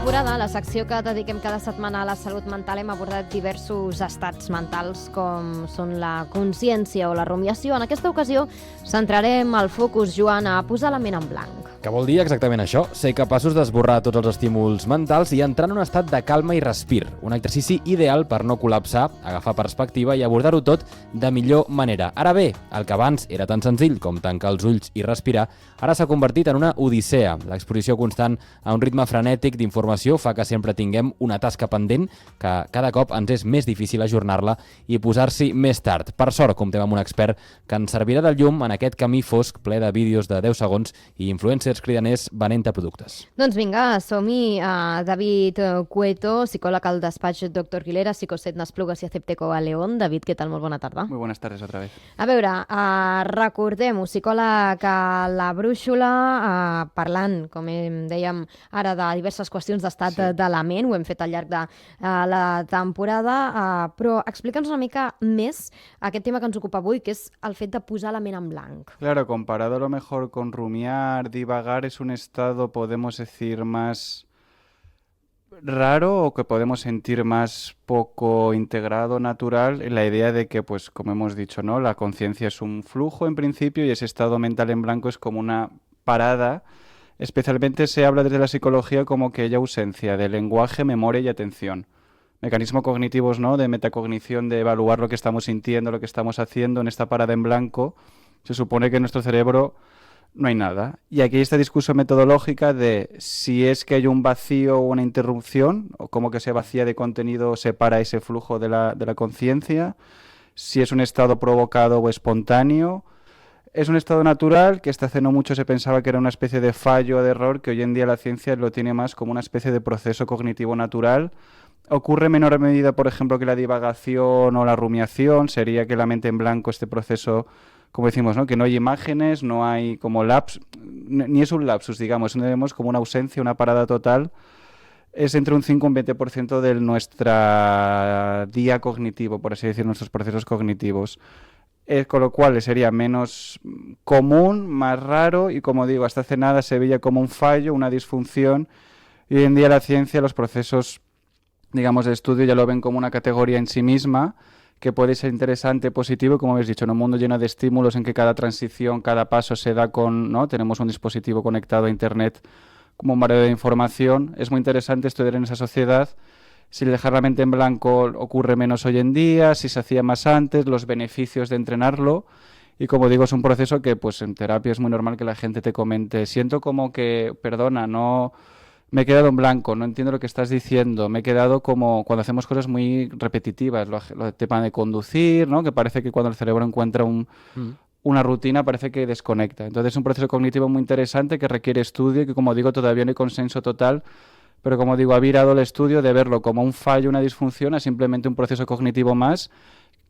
temporada, a la secció que dediquem cada setmana a la salut mental, hem abordat diversos estats mentals com són la consciència o la rumiació. En aquesta ocasió centrarem el focus, Joan, a posar la ment en blanc. Que vol dir exactament això? Ser capaços d'esborrar tots els estímuls mentals i entrar en un estat de calma i respir. Un exercici ideal per no col·lapsar, agafar perspectiva i abordar-ho tot de millor manera. Ara bé, el que abans era tan senzill com tancar els ulls i respirar, ara s'ha convertit en una odissea. L'exposició constant a un ritme frenètic d'informació fa que sempre tinguem una tasca pendent, que cada cop ens és més difícil ajornar-la i posar-s'hi més tard. Per sort, comptem amb un expert que ens servirà de llum en aquest camí fosc ple de vídeos de 10 segons i influencers cridaners venent-te productes. Doncs vinga, som-hi. David Cueto, psicòleg al despatx Dr. Guilera, Psicoset, Nasplugas i Acepteco a León. David, què tal? Molt bona tarda. Muy buenas tardes otra vez. A veure, recordem-ho, psicòleg a la Brúixola, parlant, com dèiem ara, de diverses qüestions d'estat de la ment, ho hem fet al llarg de la temporada, però explica'ns una mica més aquest tema que ens ocupa avui, que és el fet de posar la ment en blanc. Claro, comparado a lo mejor con rumiar, divagar, es un estado, podemos decir, más raro o que podemos sentir más poco integrado, natural, en la idea de que, pues, como hemos dicho, ¿no? La conciencia es un flujo en principio y ese estado mental en blanco es como una parada. Especialmente se habla desde la psicología como que hay ausencia de lenguaje, memoria y atención. Mecanismos cognitivos, ¿no? De metacognición, de evaluar lo que estamos sintiendo, lo que estamos haciendo en esta parada en blanco. Se supone que en nuestro cerebro no hay nada. Y aquí hay esta discusión metodológica de si es que hay un vacío o una interrupción, o como que ese vacío de contenido separa ese flujo de la conciencia, si es un estado provocado o espontáneo. Es un estado natural que hasta hace no mucho se pensaba que era una especie de fallo o de error, que hoy en día la ciencia lo tiene más como una especie de proceso cognitivo natural. Ocurre en menor medida, por ejemplo, que la divagación o la rumiación, sería que la mente en blanco, este proceso, como decimos, ¿no? Que no hay imágenes, no hay como lapsus, ni es un lapsus, digamos, vemos como una ausencia, una parada total. Es entre un 5 y un 20% de nuestro día cognitivo, por así decir, nuestros procesos cognitivos. Con lo cual sería menos común, más raro y, como digo, hasta hace nada se veía como un fallo, una disfunción, y hoy en día la ciencia, los procesos, digamos, de estudio ya lo ven como una categoría en sí misma que puede ser interesante, positivo, como habéis dicho, en un mundo lleno de estímulos en que cada transición, cada paso se da con, ¿no? Tenemos un dispositivo conectado a Internet como un bombardeo de información. Es muy interesante estudiar en esa sociedad. Si dejar la mente en blanco ocurre menos hoy en día, si se hacía más antes, los beneficios de entrenarlo. Y como digo, es un proceso que, pues, en terapia es muy normal que la gente te comente, siento como que, perdona, no me he quedado en blanco, no entiendo lo que estás diciendo, me he quedado como cuando hacemos cosas muy repetitivas, lo tema de conducir, ¿no? Que parece que cuando el cerebro encuentra una rutina parece que desconecta. Entonces es un proceso cognitivo muy interesante que requiere estudio y que, como digo, todavía no hay consenso total. Pero, como digo, ha virado el estudio de verlo como un fallo, una disfunción, a simplemente un proceso cognitivo más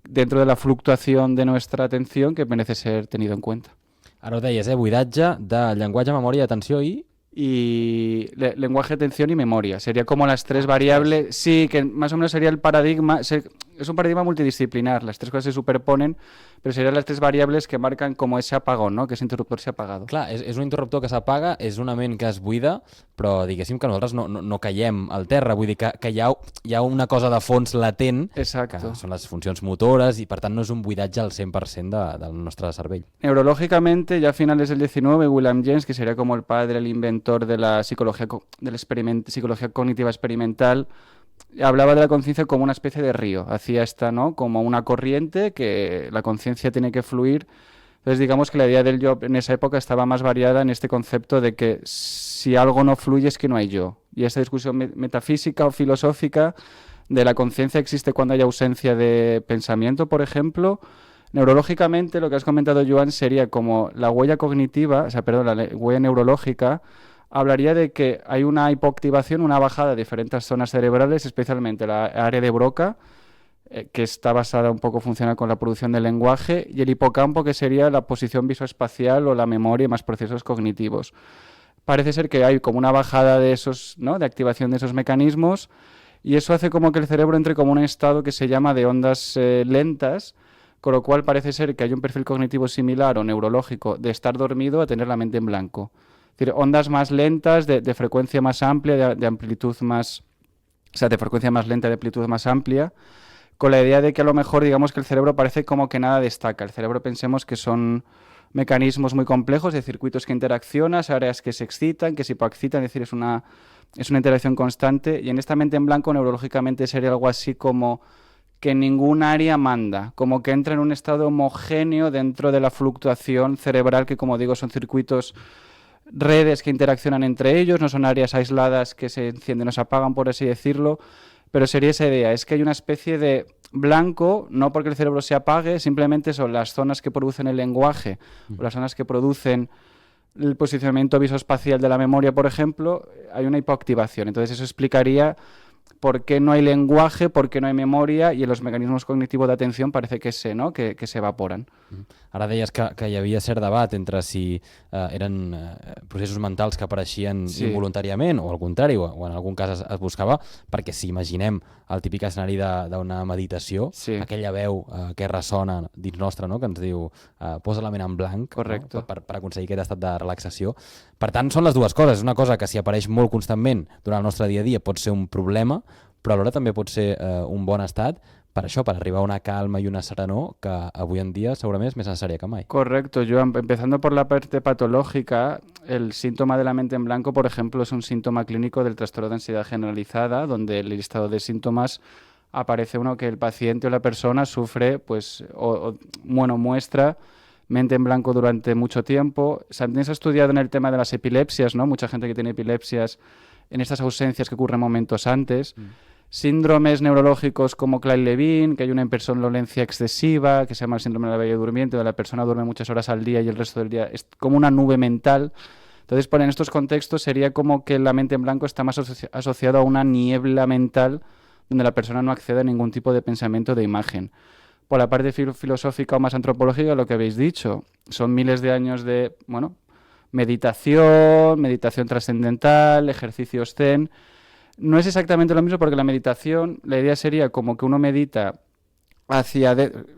dentro de la fluctuación de nuestra atención que merece ser tenido en cuenta. Ara ho deies, buidatge de llenguatge, memòria i atenció y lenguaje, atención y memoria. Sería como las tres variables. Sí, que más o menos sería el paradigma. Es un paradigma multidisciplinar. Las tres cosas se superponen, però serien les tres variables que marquen com ese apagón, no? Que ese interruptor s'ha apagat. Clar, és un interruptor que s'apaga, és una ment que es buida, però diguéssim que nosaltres no caiem al terra. Vull dir que hi ha una cosa de fons latent, Exacto. Que són les funcions motores, i per tant no és un buidatge al 100% del nostre cervell. Neurológicamente, ya a finales del 19, William James, que sería como el padre, el inventor de la psicología cognitiva experimental, hablaba de la conciencia como una especie de río. Hacía esta, ¿no? Como una corriente que la conciencia tiene que fluir. Entonces, digamos que la idea del yo en esa época estaba más variada en este concepto de que si algo no fluye es que no hay yo. Y esta discusión metafísica o filosófica de la conciencia existe cuando hay ausencia de pensamiento, por ejemplo. Neurológicamente, lo que has comentado, Joan, sería como la huella cognitiva, la huella neurológica, hablaría de que hay una hipoactivación, una bajada de diferentes zonas cerebrales, especialmente la área de Broca, que está basada un poco, funciona con la producción del lenguaje, y el hipocampo, que sería la posición visoespacial o la memoria y más procesos cognitivos. Parece ser que hay como una bajada de esos, ¿no? De activación de esos mecanismos, y eso hace como que el cerebro entre como un estado que se llama de ondas lentas, con lo cual parece ser que hay un perfil cognitivo similar o neurológico de estar dormido a tener la mente en blanco. Es decir, ondas más lentas, de frecuencia más amplia, de amplitud más... O sea, de frecuencia más lenta, de amplitud más amplia, con la idea de que a lo mejor digamos que el cerebro parece como que nada destaca. El cerebro pensemos que son mecanismos muy complejos de circuitos que interaccionan, áreas que se excitan, que se hipoexcitan, es decir, es una interacción constante, y en esta mente en blanco neurológicamente sería algo así como que ningún área manda, como que entra en un estado homogéneo dentro de la fluctuación cerebral, que como digo son circuitos, redes que interaccionan entre ellos, no son áreas aisladas que se encienden o se apagan, por así decirlo, pero sería esa idea, es que hay una especie de blanco, no porque el cerebro se apague, simplemente son las zonas que producen el lenguaje, o las zonas que producen el posicionamiento visoespacial de la memoria, por ejemplo, hay una hipoactivación. Entonces eso explicaría por qué no hay lenguaje, por qué no hay memoria, i en los mecanismes cognitivos d'atenció parece que ¿no? que s'evaporen. Ara deies que hi havia cert debat entre si eren processos mentals que apareixien involuntàriament o al contrari, o en algun cas es buscava, perquè si imaginem el típic escenari d'una meditació, aquella veu que ressona dins nostre, no? Que ens diu posa la ment en blanc, no? per aconseguir aquest estat de relaxació. Per tant, són les dues coses. És una cosa que si apareix molt constantment durant el nostre dia a dia pot ser un problema, però alhora també pot ser un bon estat per això, per arribar a una calma y una serenor que avui en día seguramente es más necesaria que mai. Correcto, Joan. Empezando por la parte patológica, el síntoma de la mente en blanco, por ejemplo, es un síntoma clínico del trastorno de ansiedad generalizada, donde el listado de síntomas aparece uno que el paciente o la persona sufre, pues, muestra mente en blanco durante mucho tiempo. También se ha estudiado en el tema de las epilepsias, ¿no? Mucha gente que tiene epilepsias en estas ausencias que ocurren momentos antes. Síndromes neurológicos como Klein-Levin, que hay una hipersomnolencia excesiva, que se llama el síndrome de la bella durmiente, donde la persona duerme muchas horas al día y el resto del día es como una nube mental. Entonces, en estos contextos sería como que la mente en blanco está más asociado a una niebla mental donde la persona no accede a ningún tipo de pensamiento de imagen. Por la parte filosófica o más antropológica, lo que habéis dicho, son miles de años de, meditación trascendental, ejercicios zen. No es exactamente lo mismo porque la meditación, la idea sería como que uno medita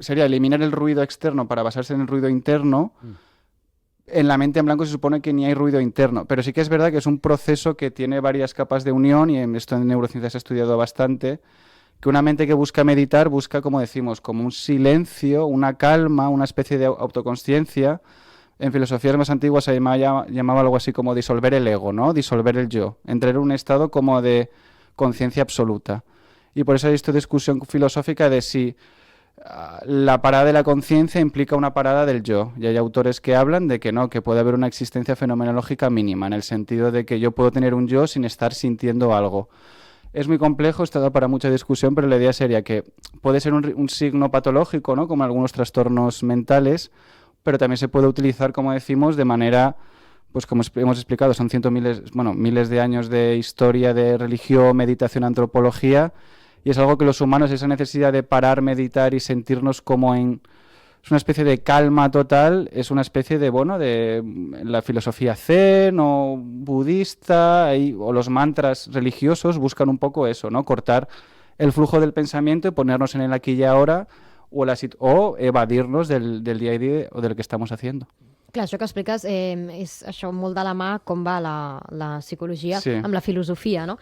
sería eliminar el ruido externo para basarse en el ruido interno. En la mente en blanco se supone que ni hay ruido interno, pero sí que es verdad que es un proceso que tiene varias capas de unión, y esto en neurociencias se ha estudiado bastante, que una mente que busca meditar busca, como decimos, como un silencio, una calma, una especie de autoconsciencia. En filosofías más antiguas se llamaba algo así como disolver el ego, ¿no? Disolver el yo, entrar en un estado como de conciencia absoluta. Y por eso hay esta discusión filosófica de si la parada de la conciencia implica una parada del yo. Y hay autores que hablan de que no, que puede haber una existencia fenomenológica mínima, en el sentido de que yo puedo tener un yo sin estar sintiendo algo. Es muy complejo, está dado para mucha discusión, pero la idea sería que puede ser un signo patológico, ¿no? Como algunos trastornos mentales, pero también se puede utilizar, como decimos, de manera, pues como hemos explicado, son miles de años de historia de religión, meditación, antropología, y es algo que los humanos, esa necesidad de parar, meditar y sentirnos como es una especie de calma total, es una especie de, de la filosofía zen o budista, o los mantras religiosos buscan un poco eso, ¿no? Cortar el flujo del pensamiento y ponernos en el aquí y ahora, o evadirnos del día a día o del que estamos haciendo. Clar, això que expliques és això molt de la mà com va la psicologia amb la filosofia, no?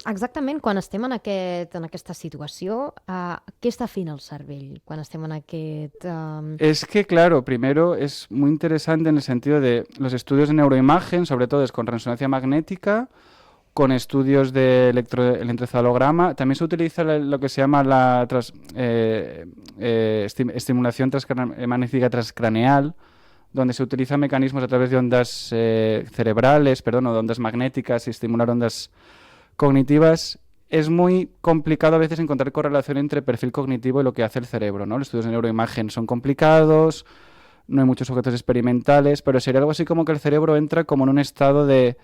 Exactament, quan estem en aquesta situació, què està fent el cervell quan estem en aquest... Es que, claro, primero es muy interesante en el sentido de los estudios de neuroimagen, sobre todo es con resonancia magnética, con estudios de electroencefalograma. También se utiliza lo que se llama la estimulación magnética transcraneal, donde se utilizan mecanismos a través de ondas cerebrales, o de ondas magnéticas y estimular ondas cognitivas. Es muy complicado a veces encontrar correlación entre perfil cognitivo y lo que hace el cerebro, ¿no? Los estudios de neuroimagen son complicados, no hay muchos sujetos experimentales, pero sería algo así como que el cerebro entra como en un estado de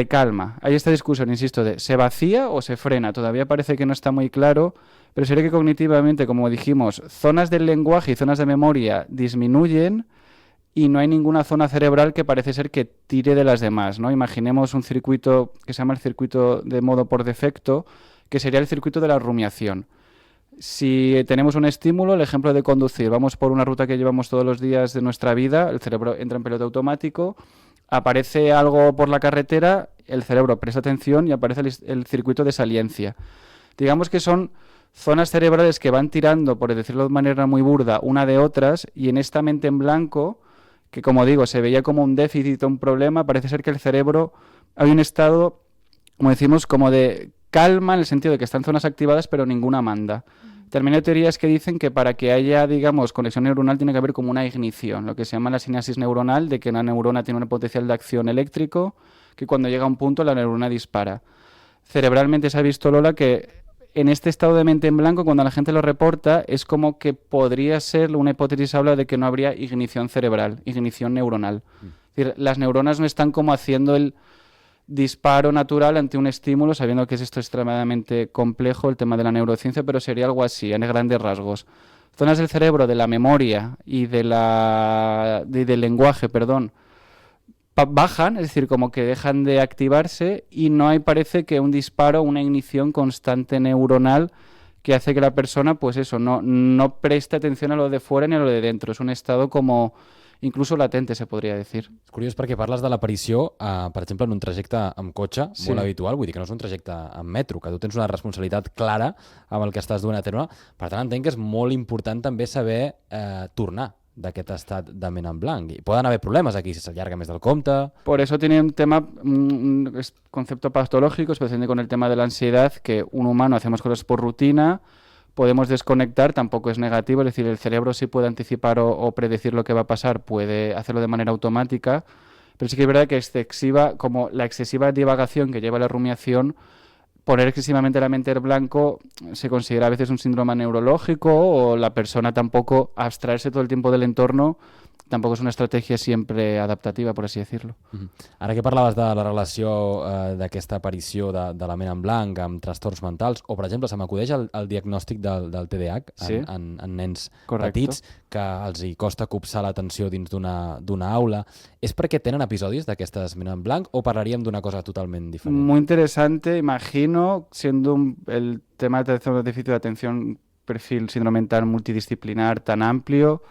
calma. Hay esta discusión, insisto, de ¿se vacía o se frena? Todavía parece que no está muy claro, pero sería que cognitivamente, como dijimos, zonas del lenguaje y zonas de memoria disminuyen y no hay ninguna zona cerebral que parece ser que tire de las demás, ¿no? Imaginemos un circuito que se llama el circuito de modo por defecto, que sería el circuito de la rumiación. Si tenemos un estímulo, el ejemplo de conducir, vamos por una ruta que llevamos todos los días de nuestra vida, el cerebro entra en piloto automático, aparece algo por la carretera, el cerebro presta atención y aparece el circuito de saliencia. Digamos que son zonas cerebrales que van tirando, por decirlo de manera muy burda, una de otras, y en esta mente en blanco, que como digo, se veía como un déficit o un problema, parece ser que el cerebro hay un estado, como decimos, como de calma, en el sentido de que están zonas activadas pero ninguna manda. También hay teorías que dicen que para que haya, digamos, conexión neuronal tiene que haber como una ignición, lo que se llama la sinapsis neuronal, de que una neurona tiene un potencial de acción eléctrico, que cuando llega a un punto la neurona dispara. Cerebralmente se ha visto, Lola, que en este estado de mente en blanco, cuando la gente lo reporta, es como que podría ser, una hipótesis habla de que no habría ignición cerebral, ignición neuronal. Es decir, las neuronas no están como haciendo el disparo natural ante un estímulo, sabiendo que es esto extremadamente complejo, el tema de la neurociencia, pero sería algo así, en grandes rasgos. Zonas del cerebro de la memoria y del lenguaje, bajan, es decir, como que dejan de activarse y no hay, parece que un disparo, una ignición constante neuronal que hace que la persona, pues eso, no preste atención a lo de fuera ni a lo de dentro. Es un estado como incluso latente, se podria dir. És curiós perquè parles de l'aparició, per exemple, en un trajecte amb cotxe, Sí. molt habitual, vull dir que no és un trajecte amb metro, que tu tens una responsabilitat clara amb el que estàs duent a terme. Per tant, entenc que és molt important també saber tornar d'aquest estat de ment en blanc. I poden haver problemes aquí, si s'allarga més del compte... Por eso tiene un tema, un concepto patológico, especialmente con el tema de la ansiedad, que un humano hacemos cosas por rutina, podemos desconectar, tampoco es negativo, es decir, el cerebro sí puede anticipar o predecir lo que va a pasar, puede hacerlo de manera automática, pero sí que es verdad que como la excesiva divagación que lleva a la rumiación, poner excesivamente la mente en blanco se considera a veces un síndrome neurológico, o la persona tampoco, abstraerse todo el tiempo del entorno, tampoco es una estrategia siempre adaptativa, por así decirlo. Ara que parlaves de la relació d'aquesta aparició de la ment en blanc amb trastorns mentals, o per exemple se m'acudeix el diagnòstic del TDAH Sí. en nens Correcto. petits que els hi costa copsar l'atenció dins d'una aula. És perquè tenen episodis d'aquestes ment en blanc o parlaríem d'una cosa totalment diferent? Muy interesante, imagino, siendo el tema de déficit de atención, un perfil síndrome mental multidisciplinar tan amplio,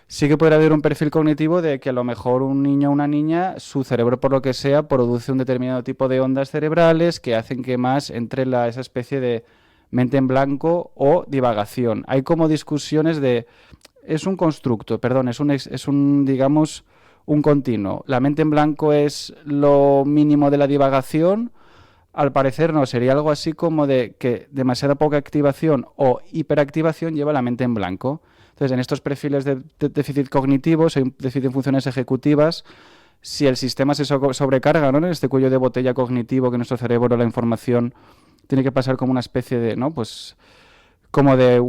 sí que podría haber un perfil cognitivo de que a lo mejor un niño o una niña, su cerebro por lo que sea, produce un determinado tipo de ondas cerebrales que hacen que más entre esa especie de mente en blanco o divagación. Hay como discusiones de... Es un constructo, perdón, es un digamos, un continuo. La mente en blanco es lo mínimo de la divagación. Al parecer no, sería algo así como de que demasiada poca activación o hiperactivación lleva la mente en blanco. Entonces, en estos perfiles de déficit cognitivo, si hay un déficit en funciones ejecutivas, si el sistema se sobrecarga, ¿no?, en este cuello de botella cognitivo, que nuestro cerebro, la información, tiene que pasar como una especie de, ¿no?, pues como de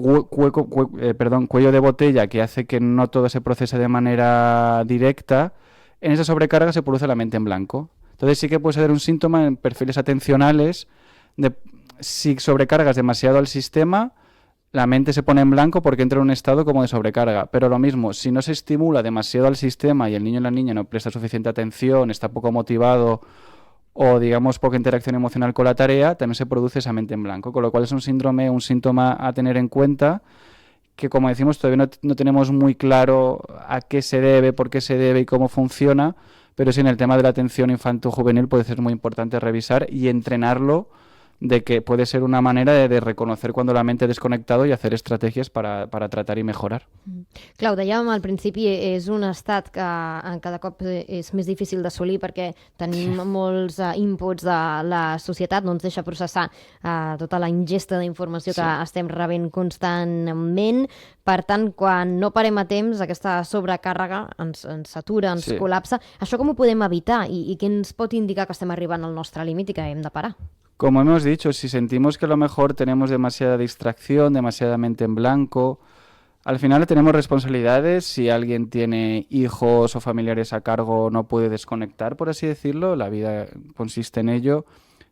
cuello de botella que hace que no todo se procese de manera directa, en esa sobrecarga se produce la mente en blanco. Entonces sí que puede ser un síntoma en perfiles atencionales de si sobrecargas demasiado al sistema, la mente se pone en blanco porque entra en un estado como de sobrecarga. Pero lo mismo, si no se estimula demasiado al sistema y el niño o la niña no presta suficiente atención, está poco motivado o, digamos, poca interacción emocional con la tarea, también se produce esa mente en blanco. Con lo cual es un síntoma a tener en cuenta que, como decimos, todavía no tenemos muy claro a qué se debe, por qué se debe y cómo funciona, pero sí en el tema de la atención infanto-juvenil puede ser muy importante revisar y entrenarlo, de que puede ser una manera de reconocer cuando la mente ha desconectado y hacer estrategias para tratar i mejorar. Clar, ho dèiem al principi, és un estat que cada cop és més difícil d'assolir perquè tenim molts inputs de la societat, no ens deixa processar tota la ingesta d'informació que estem rebent constantment. Per tant, quan no parem a temps, aquesta sobrecàrrega ens satura, ens col·lapsa. Això com ho podem evitar i què ens pot indicar que estem arribant al nostre límit i que hem de parar? Como hemos dicho, si sentimos que a lo mejor tenemos demasiada distracción, demasiada mente en blanco, al final tenemos responsabilidades. Si alguien tiene hijos o familiares a cargo, no puede desconectar, por así decirlo. La vida consiste en ello.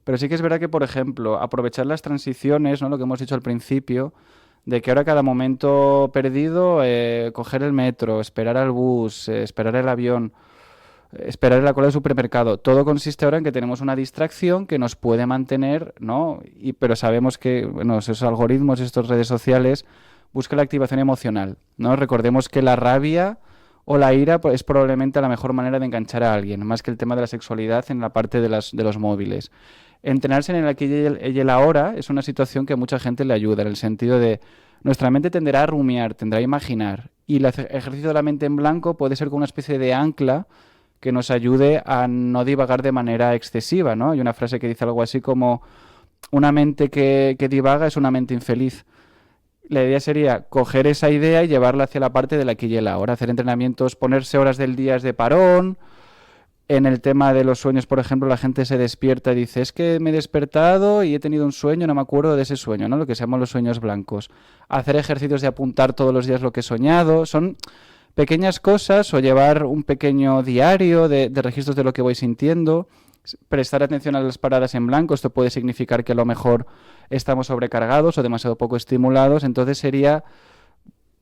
Pero sí que es verdad que, por ejemplo, aprovechar las transiciones, ¿no?, lo que hemos dicho al principio, de que ahora cada momento perdido, coger el metro, esperar al bus, esperar el avión, esperar en la cola del supermercado. Todo consiste ahora en que tenemos una distracción que nos puede mantener, ¿no? Pero sabemos que, bueno, esos algoritmos, estas redes sociales, buscan la activación emocional, ¿no? Recordemos que la rabia o la ira es probablemente la mejor manera de enganchar a alguien, más que el tema de la sexualidad en la parte de los móviles. Entrenarse en el aquí y el ahora es una situación que a mucha gente le ayuda, en el sentido de nuestra mente tenderá a rumiar, tendrá a imaginar, y el ejercicio de la mente en blanco puede ser como una especie de ancla que nos ayude a no divagar de manera excesiva, ¿no? Hay una frase que dice algo así como: una mente que divaga es una mente infeliz. La idea sería coger esa idea y llevarla hacia la parte del aquí y el ahora, hacer entrenamientos, ponerse horas del día de parón. En el tema de los sueños, por ejemplo, la gente se despierta y dice: es que me he despertado y he tenido un sueño, no me acuerdo de ese sueño, ¿no? Lo que se llaman los sueños blancos. Hacer ejercicios de apuntar todos los días lo que he soñado. Son pequeñas cosas, o llevar un pequeño diario de registros de lo que voy sintiendo. Prestar atención a las paradas en blanco. Esto puede significar que a lo mejor estamos sobrecargados o demasiado poco estimulados. Entonces sería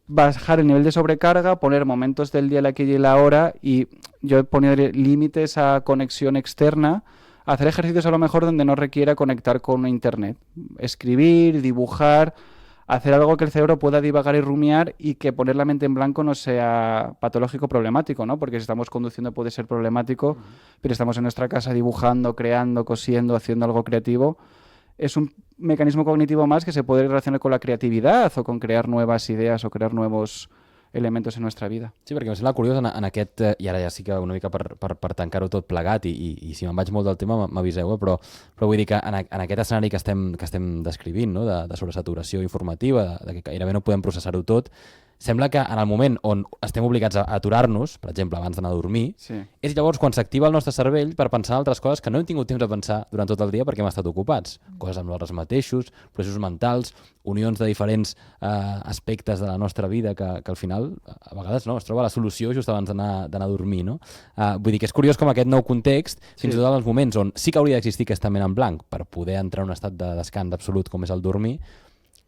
bajar el nivel de sobrecarga, poner momentos del día, el aquí y el ahora, y yo poner límites a conexión externa, hacer ejercicios a lo mejor donde no requiera conectar con internet, escribir, dibujar, hacer algo que el cerebro pueda divagar y rumiar, y que poner la mente en blanco no sea patológico o problemático, ¿no? Porque si estamos conduciendo puede ser problemático, pero estamos en nuestra casa dibujando, creando, cosiendo, haciendo algo creativo. Es un mecanismo cognitivo más que se puede relacionar con la creatividad o con crear nuevas idees o crear nuevos elementos en nuestra vida. Sí, perquè em sembla curiós en aquest, i ara ja sí que una mica per tancar-ho tot plegat, i si me'n vaig molt del tema m'aviseu, però vull dir que en aquest escenari que estem descrivint, no? de sobresaturació informativa, de que gairebé no podem processar-ho tot, sembla que en el moment on estem obligats a aturar-nos, per exemple, abans d'anar a dormir, Sí. és llavors quan s'activa el nostre cervell per pensar en altres coses que no hem tingut temps de pensar durant tot el dia perquè hem estat ocupats. Coses amb nosaltres mateixos, processos mentals, unions de diferents aspectes de la nostra vida que al final, a vegades, no, es troba la solució just abans d'anar a dormir, no? Vull dir que és curiós com aquest nou context, fins i tot en els moments on sí que hauria d'existir aquesta ment en blanc per poder entrar en un estat de descans absolut com és el dormir,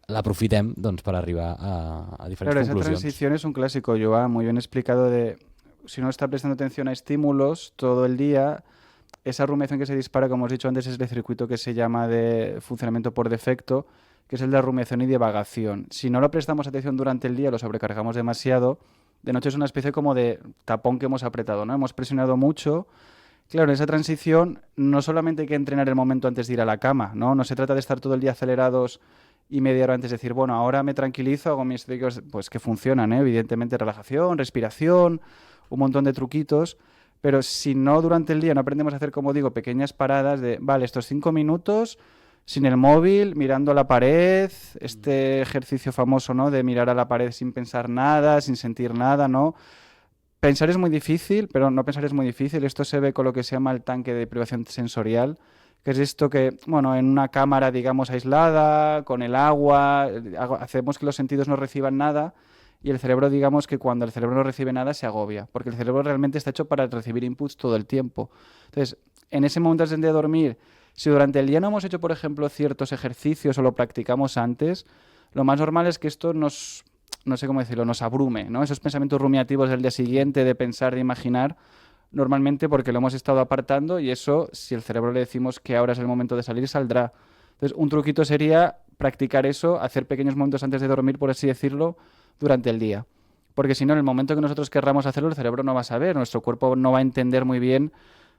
l'aprofitem doncs, per arribar a diferents Claro, esa conclusions. transición es un clásico, Joan, muy bien explicado, de si uno está prestando atención a estímulos todo el día, esa rumiación que se dispara, como os he dicho antes, es el circuito que se llama de funcionamiento por defecto, que es el de rumiación y divagación. Si no lo prestamos atención durante el día, lo sobrecargamos demasiado, de noche es una especie como de tapón que hemos apretado, ¿no? Hemos presionado mucho. Claro, en esa transición no solamente hay que entrenar el momento antes de ir a la cama, ¿no? No se trata de estar todo el día acelerados y media hora antes de decir, bueno, ahora me tranquilizo, hago mis trucos, pues que funcionan, ¿eh? Evidentemente relajación, respiración, un montón de truquitos, pero si no durante el día no aprendemos a hacer, como digo, pequeñas paradas de, vale, estos 5 minutos sin el móvil, mirando a la pared, este ejercicio famoso, ¿no? De mirar a la pared sin pensar nada, sin sentir nada, ¿no? Pensar es muy difícil, pero no pensar es muy difícil. Esto se ve con lo que se llama el tanque de privación sensorial, que es esto que, bueno, en una cámara, digamos, aislada, con el agua, hacemos que los sentidos no reciban nada, y el cerebro, digamos que cuando el cerebro no recibe nada se agobia, porque el cerebro realmente está hecho para recibir inputs todo el tiempo. Entonces, en ese momento antes de dormir, si durante el día no hemos hecho, por ejemplo, ciertos ejercicios o lo practicamos antes, lo más normal es que esto nos, no sé cómo decirlo, nos abrume, ¿no? Esos pensamientos rumiativos del día siguiente, de pensar, de imaginar, normalmente porque lo hemos estado apartando, y eso, si el cerebro le decimos que ahora es el momento de salir, saldrá. Entonces, un truquito sería practicar eso, hacer pequeños momentos antes de dormir, por así decirlo, durante el día. Porque si no, en el momento que nosotros querramos hacerlo, el cerebro no va a saber, nuestro cuerpo no va a entender muy bien,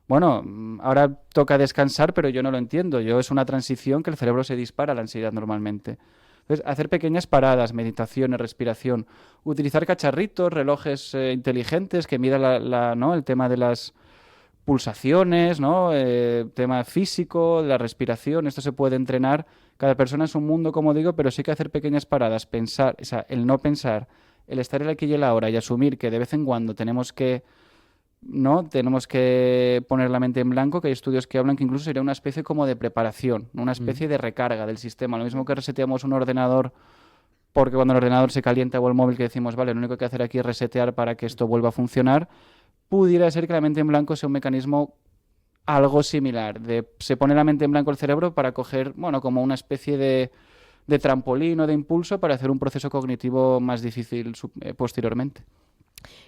bueno, ahora toca descansar, pero yo no lo entiendo. Es una transición que el cerebro se dispara a la ansiedad normalmente. Entonces, hacer pequeñas paradas, meditaciones, respiración, utilizar cacharritos, relojes inteligentes que midan ¿no? el tema de las pulsaciones, ¿no? Tema físico, la respiración, esto se puede entrenar. Cada persona es un mundo, como digo, pero sí que hacer pequeñas paradas, pensar, o sea, el no pensar, el estar el aquí y el ahora, y asumir que de vez en cuando tenemos que poner la mente en blanco, que hay estudios que hablan que incluso sería una especie como de preparación, una especie de recarga del sistema. Lo mismo que reseteamos un ordenador, porque cuando el ordenador se calienta, o el móvil, que decimos, vale, lo único que hay que hacer aquí es resetear para que esto vuelva a funcionar, pudiera ser que la mente en blanco sea un mecanismo algo similar. Se pone la mente en blanco el cerebro para coger, bueno, como una especie de trampolín o de impulso para hacer un proceso cognitivo más difícil posteriormente.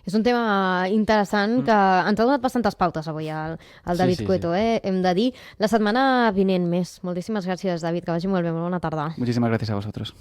És un tema interessant que ens ha donat bastantes pautes avui el David Cueto, hem de dir. La setmana vinent més. Moltíssimes gràcies, David, que vagi molt bé, molt bona tarda. Muchísimas gracias a vosotros.